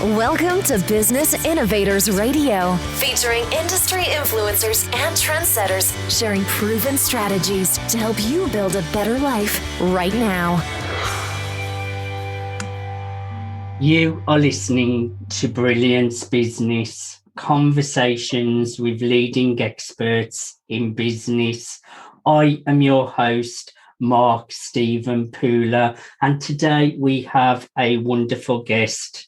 Welcome to Business Innovators Radio, featuring industry influencers and trendsetters sharing proven strategies to help you build a better life right now. You are listening to Brilliance Business, conversations with leading experts in business. I am your host, Mark Stephen Pooler, and today we have a wonderful guest,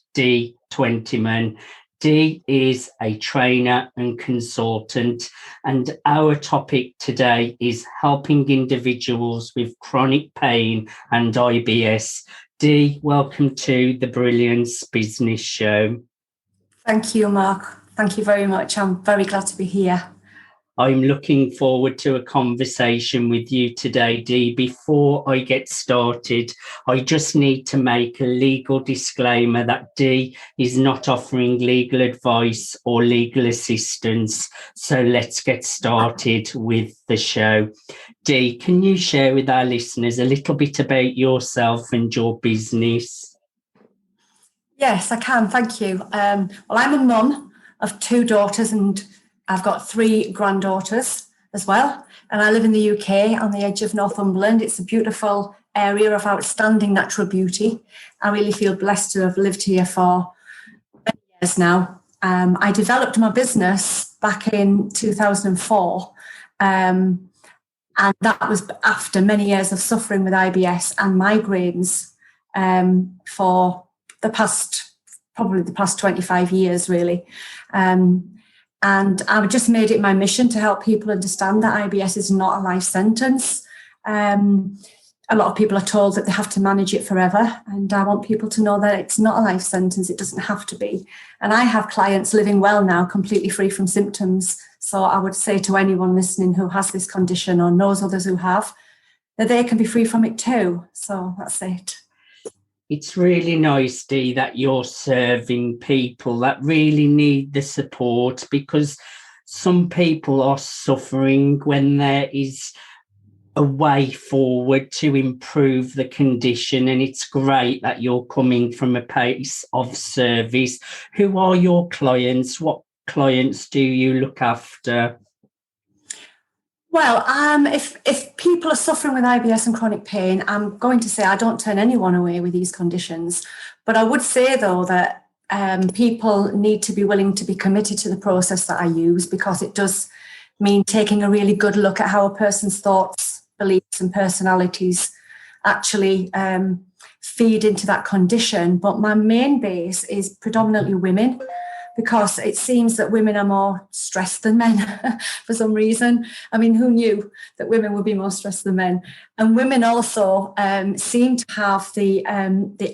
Twentyman. Dee is a trainer and consultant, and our topic today is helping individuals with chronic pain and IBS. Dee, welcome to the Brilliance Business Show. Thank you, Mark. Thank you very much. I'm very glad to be here. I'm looking forward to a conversation with you today, Dee. Before I get started, I just need to make a legal disclaimer that Dee is not offering legal advice or legal assistance. So let's get started with the show. Dee, can you share with our listeners a little bit about yourself and your business? Yes, I can. Thank you. Well, I'm a mum of 2 daughters and I've got 3 granddaughters as well, and I live in the UK on the edge of Northumberland. It's a beautiful area of outstanding natural beauty. I really feel blessed to have lived here for many years now. I developed my business back in 2004, and that was after many years of suffering with IBS and migraines for the past 25 years, really. And I've just made it my mission to help people understand that IBS is not a life sentence. A lot of people are told that they have to manage it forever. And I want people to know that it's not a life sentence. It doesn't have to be. And I have clients living well now, completely free from symptoms. So I would say to anyone listening who has this condition or knows others who have, that they can be free from it too. So that's it. It's really nice, Dee, that you're serving people that really need the support, because some people are suffering when there is a way forward to improve the condition, and it's great that you're coming from a place of service. Who are your clients? What clients do you look after? Well, if people are suffering with IBS and chronic pain, I'm going to say I don't turn anyone away with these conditions. But I would say, though, that people need to be willing to be committed to the process that I use, because it does mean taking a really good look at how a person's thoughts, beliefs and personalities actually feed into that condition. But my main base is predominantly women, because it seems that women are more stressed than men for some reason. I mean, who knew that women would be more stressed than men? And women also seem to have the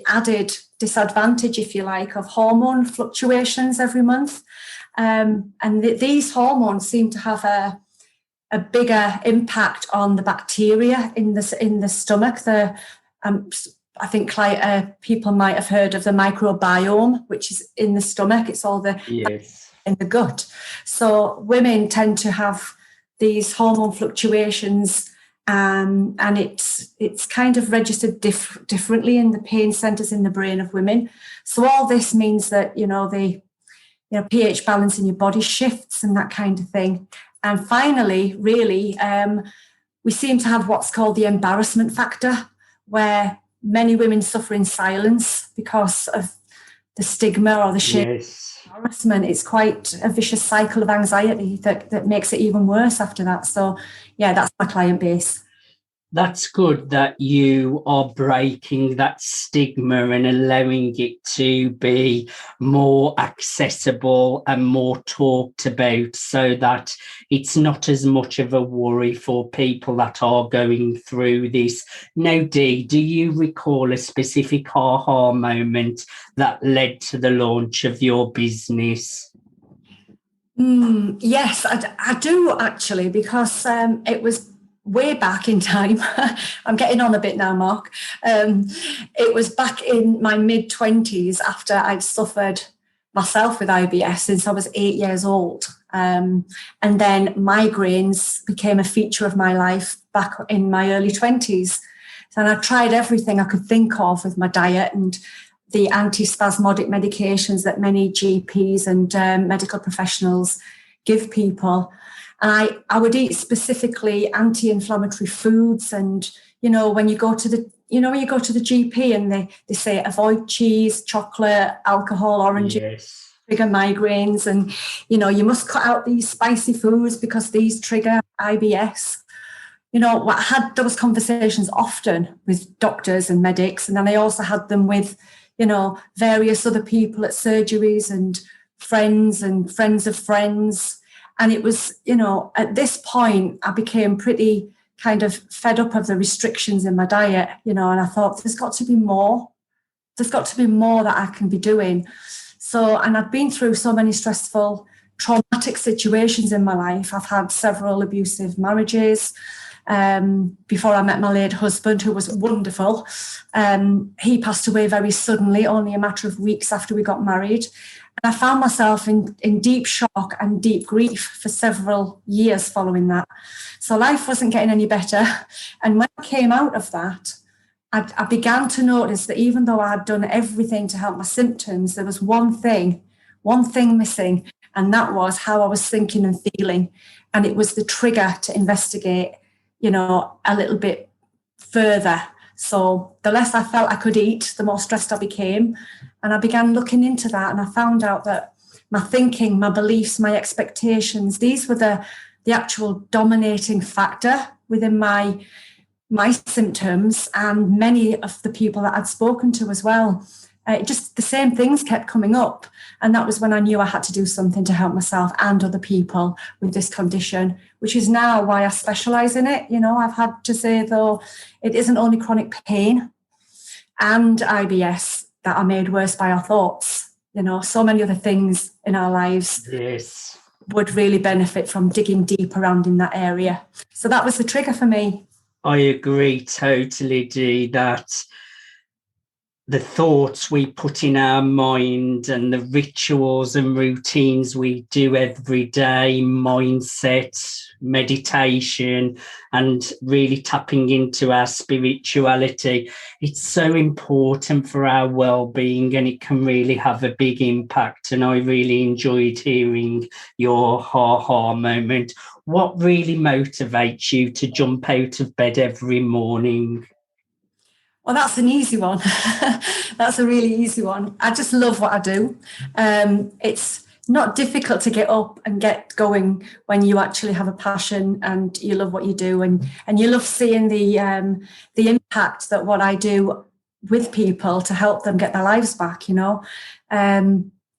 added disadvantage, if you like, of hormone fluctuations every month. These hormones seem to have a bigger impact on the bacteria in the stomach. I think people might have heard of the microbiome, which is in the stomach. It's all in the gut. So women tend to have these hormone fluctuations, and it's kind of registered differently in the pain centers in the brain of women. So all this means that the pH balance in your body shifts and that kind of thing. And finally, really, we seem to have what's called the embarrassment factor, where many women suffer in silence because of the stigma or the shame. Yes. Embarrassment. It's quite a vicious cycle of anxiety that makes it even worse after that. So, yeah, that's my client base. That's good that you are breaking that stigma and allowing it to be more accessible and more talked about, so that it's not as much of a worry for people that are going through this. Now, Dee, do you recall a specific aha moment that led to the launch of your business? Yes, I do actually, because it was way back in time. I'm getting on a bit now, Mark. It was back in my mid-20s, after I'd suffered myself with IBS since I was 8 years old. And then migraines became a feature of my life back in my early 20s. And I tried everything I could think of with my diet and the antispasmodic medications that many GPs and medical professionals give people. And I would eat specifically anti-inflammatory foods. And, when you go to the GP and they say avoid cheese, chocolate, alcohol, oranges, Yes. trigger migraines, and, you must cut out these spicy foods because these trigger IBS. I had those conversations often with doctors and medics, and then I also had them with, various other people at surgeries and friends of friends. And it was, at this point, I became pretty kind of fed up of the restrictions in my diet, and I thought there's got to be more. There's got to be more that I can be doing. So, and I'd been through so many stressful, traumatic situations in my life. I've had several abusive marriages. Before I met my late husband, who was wonderful. He passed away very suddenly, only a matter of weeks after we got married. And I found myself in deep shock and deep grief for several years following that. So life wasn't getting any better. And when I came out of that, I began to notice that even though I had done everything to help my symptoms, there was one thing missing, and that was how I was thinking and feeling. And it was the trigger to investigate, a little bit further. So the less I felt I could eat, the more stressed I became. And I began looking into that, and I found out that my thinking, my beliefs, my expectations, these were the actual dominating factor within my symptoms and many of the people that I'd spoken to as well. Just the same things kept coming up. And that was when I knew I had to do something to help myself and other people with this condition, which is now why I specialise in it. I've had to say, though, it isn't only chronic pain and IBS that are made worse by our thoughts. So many other things in our lives Yes. would really benefit from digging deep around in that area. So that was the trigger for me. I agree totally, Dee, that the thoughts we put in our mind and the rituals and routines we do every day, mindset, meditation, and really tapping into our spirituality, it's so important for our well-being, and it can really have a big impact. And I really enjoyed hearing your ha-ha moment. What really motivates you to jump out of bed every morning? Well, that's an easy one. That's a really easy one. I just love what I do. It's not difficult to get up and get going when you actually have a passion and you love what you do, and you love seeing the impact that what I do with people to help them get their lives back.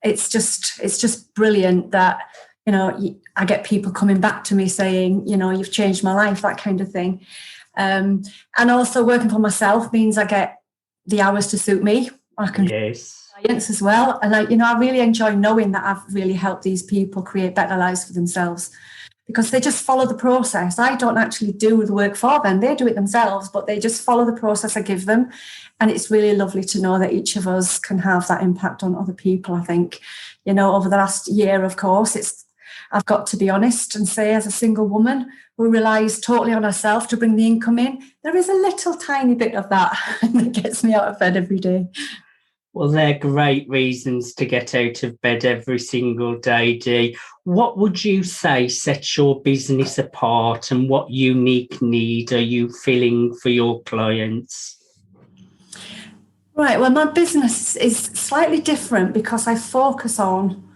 It's just brilliant that I get people coming back to me saying, you've changed my life, that kind of thing. And also working for myself means I get the hours to suit me. I can clients as well. And I really enjoy knowing that I've really helped these people create better lives for themselves, because they just follow the process. I don't actually do the work for them. They do it themselves, but they just follow the process I give them. And it's really lovely to know that each of us can have that impact on other people. I think, over the last year, of course, I've got to be honest and say, as a single woman who relies totally on herself to bring the income in, there is a little tiny bit of that that gets me out of bed every day. Well, they're great reasons to get out of bed every single day, Dee. What would you say sets your business apart, and what unique need are you filling for your clients? Right, well, my business is slightly different because I focus on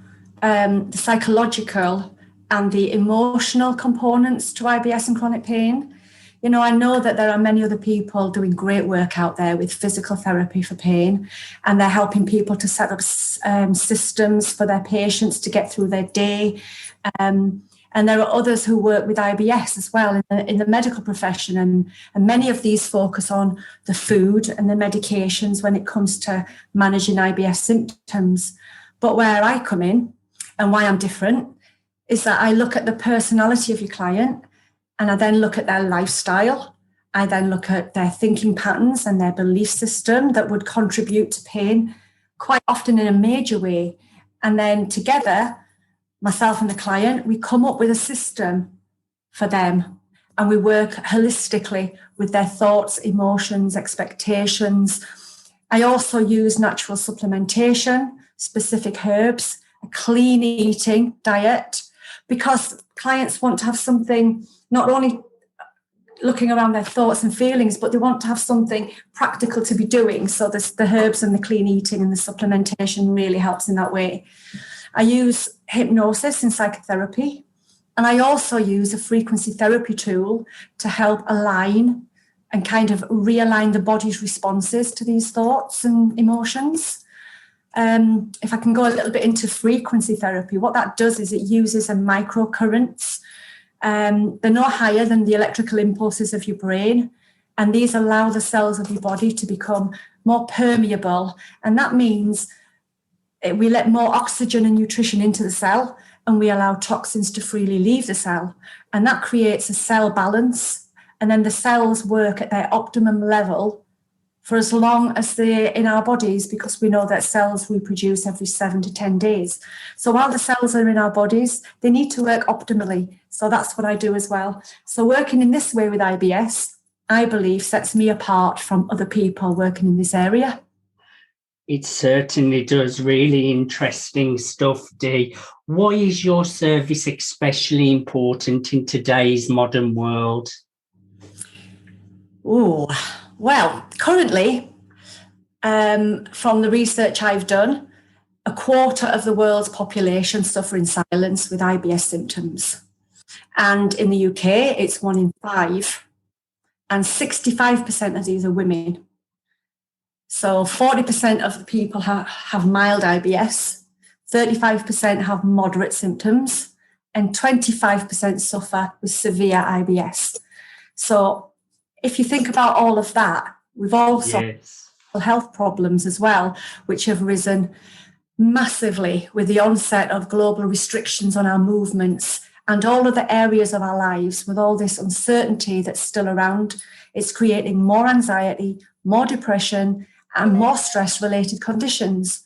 the psychological and the emotional components to IBS and chronic pain. I know that there are many other people doing great work out there with physical therapy for pain, and they're helping people to set up systems for their patients to get through their day. And there are others who work with IBS as well in the medical profession, and many of these focus on the food and the medications when it comes to managing IBS symptoms. But where I come in, and why I'm different, is that I look at the personality of your client, and I then look at their lifestyle. I then look at their thinking patterns and their belief system that would contribute to pain, quite often in a major way. And then together, myself and the client, we come up with a system for them, and we work holistically with their thoughts, emotions, expectations, I also use natural supplementation, specific herbs, a clean eating diet, because clients want to have something, not only looking around their thoughts and feelings, but they want to have something practical to be doing. So the herbs and the clean eating and the supplementation really helps in that way. I use hypnosis in psychotherapy, and I also use a frequency therapy tool to help align and kind of realign the body's responses to these thoughts and emotions. If I can go a little bit into frequency therapy, what that does is it uses a microcurrents. They're no higher than the electrical impulses of your brain, and these allow the cells of your body to become more permeable, and that means we let more oxygen and nutrition into the cell, and we allow toxins to freely leave the cell, and that creates a cell balance, and then the cells work at their optimum level for as long as they're in our bodies, because we know that cells reproduce every 7 to 10 days. So while the cells are in our bodies, they need to work optimally. So that's what I do as well. So working in this way with IBS, I believe, sets me apart from other people working in this area. It certainly does. Really interesting stuff, Dee. Why is your service especially important in today's modern world? Oh, well, currently, from the research I've done, 1/4 of the world's population suffer in silence with IBS symptoms. And in the UK, it's 1 in 5. And 65% of these are women. So 40% of the people have mild IBS, 35% have moderate symptoms, and 25% suffer with severe IBS. So if you think about all of that, we've also got health problems as well, which have risen massively with the onset of global restrictions on our movements and all other areas of our lives. With all this uncertainty that's still around, it's creating more anxiety, more depression, and more stress-related conditions.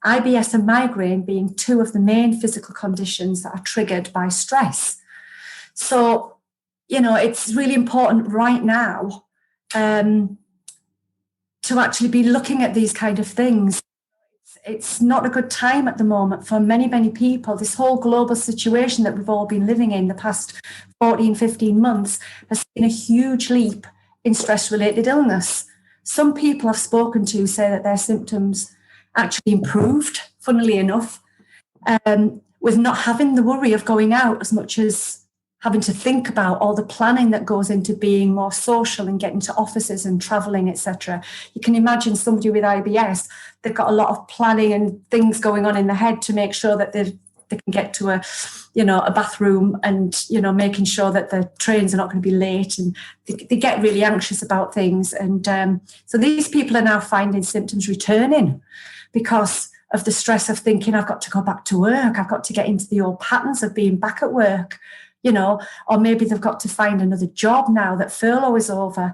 IBS and migraine being 2 of the main physical conditions that are triggered by stress. So, it's really important right now to actually be looking at these kind of things. It's not a good time at the moment for many, many people. This whole global situation that we've all been living in the past 14, 15 months has seen a huge leap in stress-related illness. Some people I've spoken to say that their symptoms actually improved, funnily enough, with not having the worry of going out as much as having to think about all the planning that goes into being more social and getting to offices and traveling, etc. You can imagine somebody with IBS, they've got a lot of planning and things going on in their head to make sure that they can get to a bathroom, and, making sure that the trains are not going to be late, and they get really anxious about things. And so these people are now finding symptoms returning because of the stress of thinking, I've got to go back to work. I've got to get into the old patterns of being back at work. Or maybe they've got to find another job now that furlough is over.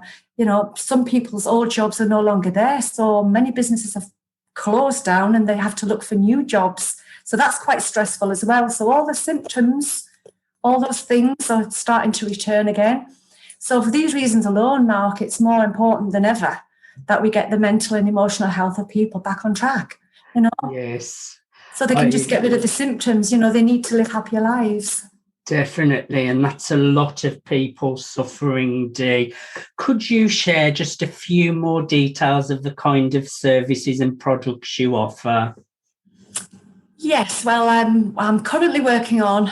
Some people's old jobs are no longer there. So many businesses have closed down and they have to look for new jobs. So that's quite stressful as well. So all the symptoms, all those things are starting to return again. So for these reasons alone, Mark, it's more important than ever that we get the mental and emotional health of people back on track, Yes. So they can just get rid of the symptoms. They need to live happier lives. Definitely, and that's a lot of people suffering, Dee. Could you share just a few more details of the kind of services and products you offer? Yes, well, I'm currently working on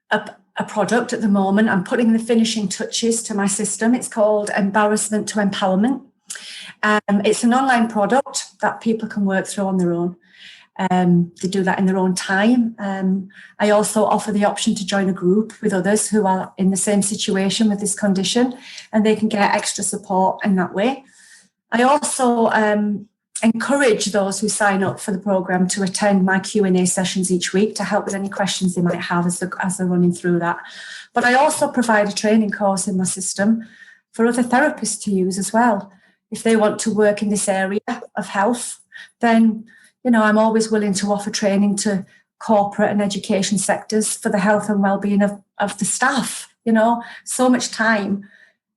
a product at the moment. I'm putting the finishing touches to my system. It's called Embarrassment to Empowerment. It's an online product that people can work through on their own. They do that in their own time. I also offer the option to join a group with others who are in the same situation with this condition, and they can get extra support in that way. I also encourage those who sign up for the program to attend my Q&A sessions each week to help with any questions they might have as they're running through that. But I also provide a training course in my system for other therapists to use as well. If they want to work in this area of health, then I'm always willing to offer training to corporate and education sectors for the health and well-being of the staff. So much time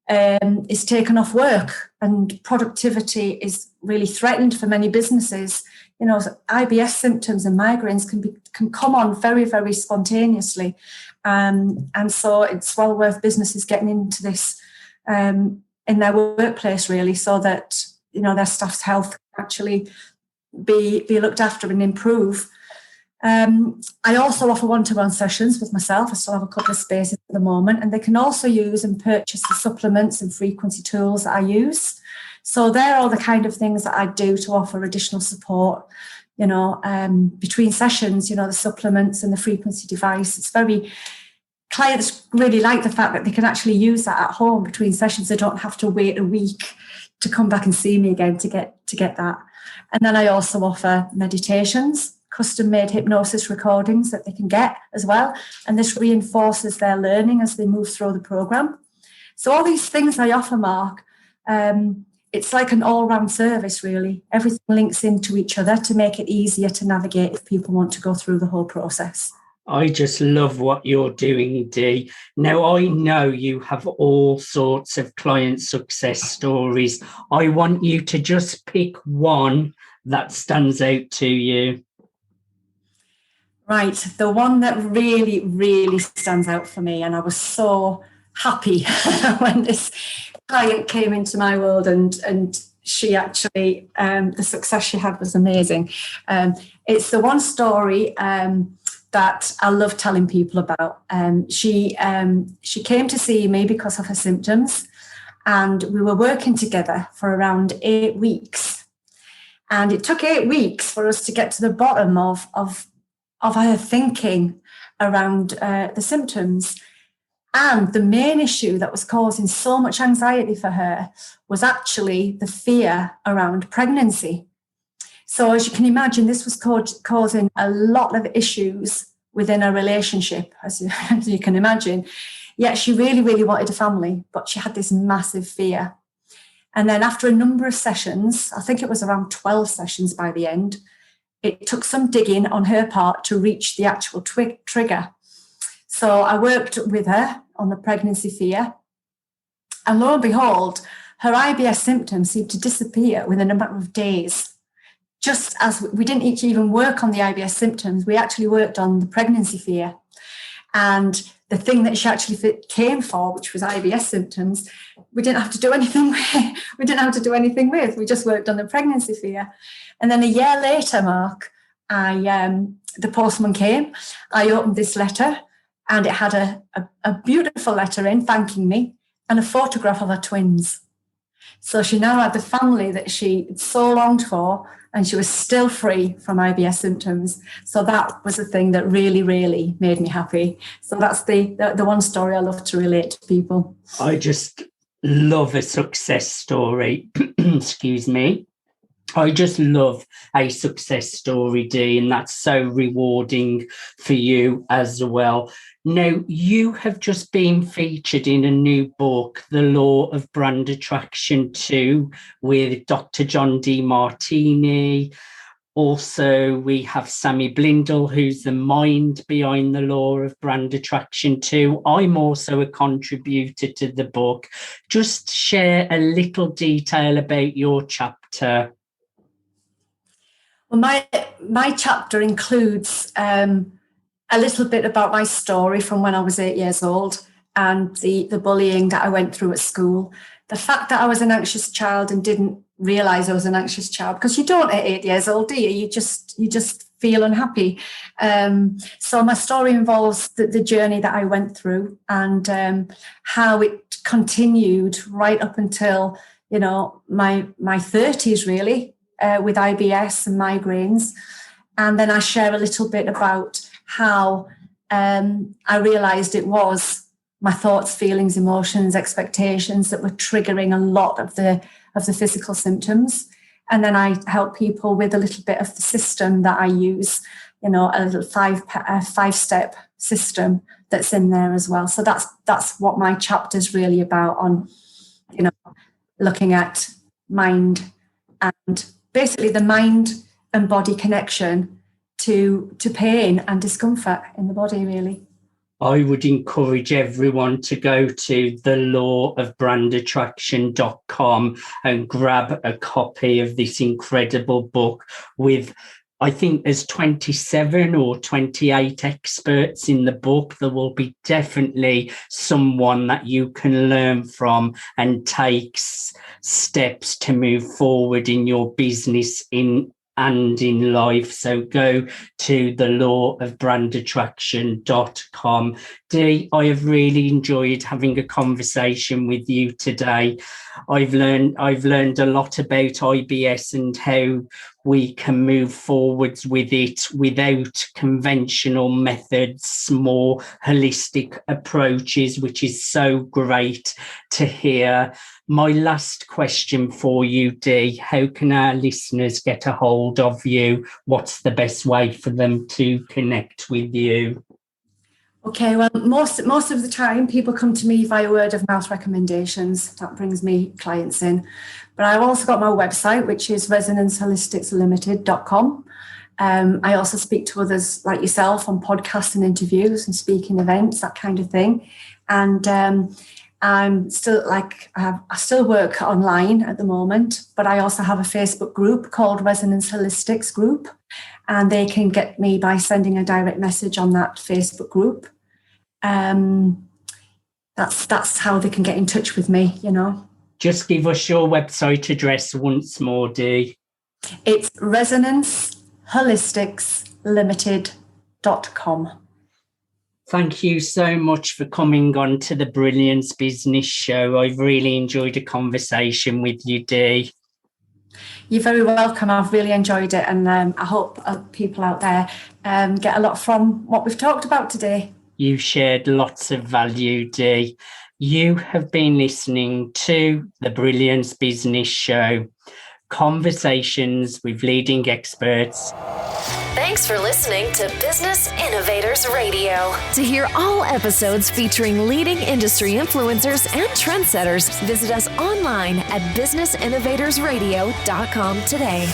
is taken off work, and productivity is really threatened for many businesses. You know, IBS symptoms and migraines can come on very, very spontaneously. And so it's well worth businesses getting into this in their workplace, really, so that, you know, their staff's health can actually be looked after and improve. I also offer one-to-one sessions with myself. I still have a couple of spaces at the moment, and they can also use and purchase the supplements and frequency tools that I use. So they're all the kind of things that I do to offer additional support, you know, between sessions, you know, the supplements and the frequency device. It's very, clients really like the fact that they can actually use that at home between sessions. They don't have to wait a week to come back and see me again to get that. And then I also offer meditations, custom-made hypnosis recordings that they can get as well. And this reinforces their learning as they move through the program. So all these things I offer, Mark, it's like an all-round service, really. Everything links into each other to make it easier to navigate if people want to go through the whole process. I just love what you're doing, Dee. Now, I know you have all sorts of client success stories. I want you to just pick one that stands out to you. Right. The one that really, really stands out for me, and I was so happy when this client came into my world, and she actually, the success she had was amazing. It's the one story that I love telling people about. She came to see me because of her symptoms, and we were working together for around 8 weeks. And it took 8 weeks for us to get to the bottom of her thinking around the symptoms. And the main issue that was causing so much anxiety for her was actually the fear around pregnancy. So as you can imagine, this was causing a lot of issues within a relationship, as you can imagine. Yet she really, really wanted a family, but she had this massive fear. And then after a number of sessions, I think it was around 12 sessions by the end, it took some digging on her part to reach the actual trigger. So I worked with her on the pregnancy fear. And lo and behold, her IBS symptoms seemed to disappear within a matter of days. Just as we didn't even work on the IBS symptoms, we actually worked on the pregnancy fear. And the thing that she actually came for, which was IBS symptoms, we didn't have to do anything with. We just worked on the pregnancy fear. And then a year later, Mark, the postman came. I opened this letter, and it had a beautiful letter in thanking me and a photograph of her twins. So she now had the family that she so longed for, and she was still free from IBS symptoms. So that was the thing that really, really made me happy. So that's the one story I love to relate to people. I just love a success story. Excuse me. I just love a success story, Dee, and that's so rewarding for you as well. Now, you have just been featured in a new book, The Law of Brand Attraction 2, with Dr. John Demartini. Also, we have Sammy Blindell, who's the mind behind The Law of Brand Attraction 2. I'm also a contributor to the book. Just share a little detail about your chapter. Well, my chapter includes a little bit about my story from when I was 8 years old and the bullying that I went through at school. The fact that I was an anxious child and didn't realise I was an anxious child, because you don't at 8 years old, do you? You just feel unhappy. So my story involves the journey that I went through and how it continued right up until, you know, my 30s, really. With IBS and migraines. And then I share a little bit about how I realised it was my thoughts, feelings, emotions, expectations that were triggering a lot of the physical symptoms. And then I help people with a little bit of the system that I use, you know, a little five-step system that's in there as well. So that's what my chapter is really about, on, you know, looking at mind and basically the mind and body connection to pain and discomfort in the body, really. I would encourage everyone to go to thelawofbrandattraction.com and grab a copy of this incredible book with, I think there's 27 or 28 experts in the book. There will be definitely someone that you can learn from and take steps to move forward in your business and in life. So go to thelawofbrandattraction.com. Dee, I have really enjoyed having a conversation with you today. I've learned a lot about IBS and how we can move forwards with it without conventional methods, more holistic approaches, which is so great to hear. My last question for you, Dee, how can our listeners get a hold of you? What's the best way for them to connect with you? Okay, well, most of the time people come to me via word of mouth recommendations. That brings me clients in. But I've also got my website, which is resonanceholisticslimited.com. I also speak to others like yourself on podcasts and interviews and speaking events, that kind of thing. And I'm still I still work online at the moment, but I also have a Facebook group called Resonance Holistics Group, and they can get me by sending a direct message on that Facebook group. That's how they can get in touch with me, you know. Just give us your website address once more, Dee. It's resonanceholisticslimited.com. Thank you so much for coming on to the Brilliance Business Show. I've really enjoyed a conversation with you, Dee. You're very welcome. I've really enjoyed it, and I hope people out there get a lot from what we've talked about today. You shared lots of value, Dee. You have been listening to the Brilliance Business Show, conversations with leading experts. Thanks for listening to Business Innovators Radio. To hear all episodes featuring leading industry influencers and trendsetters, visit us online at businessinnovatorsradio.com today.